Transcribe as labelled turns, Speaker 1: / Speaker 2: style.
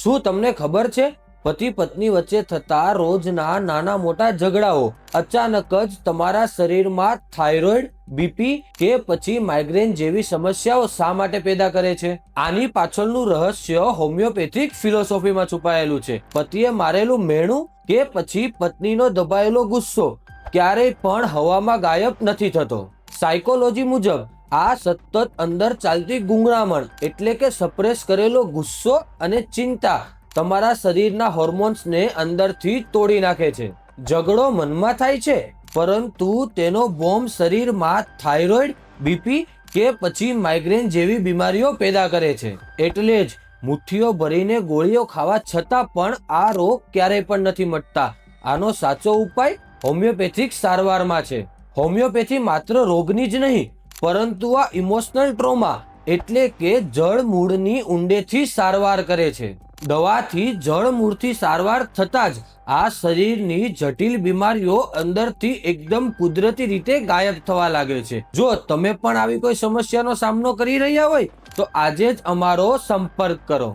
Speaker 1: શું તમને ખબર છે, પતિ પત્ની વચ્ચે થતા રોજના નાના મોટા ઝઘડાઓ અચાનક જ તમારા શરીરમાં થાઇરોઇડ, બીપી કે પછી માઇગ્રેન જેવી સમસ્યાઓ શા માટે પેદા કરે છે? આની પાછળનું રહસ્ય હોમિયોપેથિક ફિલોસોફીમાં છુપાયેલું છે. પતિએ મારેલું મેણું કે પછી પત્નીનો દબાયેલો ગુસ્સો ક્યારેય પણ હવામાં ગાયબ નથી થતો. સાયકોલોજી મુજબ આ સતત અંદર ચાલતી ગુંગળામણ એટલે કે સપ્રેસ કરેલો ગુસ્સો અને ચિંતા તમારા શરીરના હોર્મોન્સને અંદરથી તોડી નાખે છે. ઝઘડો મનમાં થાય છે, પરંતુ તેનો બોમ્બ શરીરમાં થાઇરોઇડ, બીપી કે પછી માઇગ્રેન જેવી બીમારીઓ પેદા કરે છે. એટલે જ મુઠ્ઠીઓ ભરીને ગોળીઓ ખાવા છતાં પણ આ રોગ ક્યારેય પણ નથી મટતા. આનો સાચો ઉપાય હોમિયોપેથિક સારવારમાં છે. હોમિયોપેથી માત્ર રોગની જ નહીં, પરંતુ આ ઇમોશનલ ટ્રોમા એટલે કે જળ મૂળની ઊંડેથી સારવાર કરે છે. દવાથી જળ મૂળથી સારવાર થતાં જ આ શરીરની જટિલ બીમારીઓ અંદરથી એકદમ કુદરતી રીતે ગાયબ થવા લાગે છે. જો તમે પણ આવી કોઈ સમસ્યાનો સામનો કરી રહ્યા હોય તો આજે જ અમારો સંપર્ક કરો.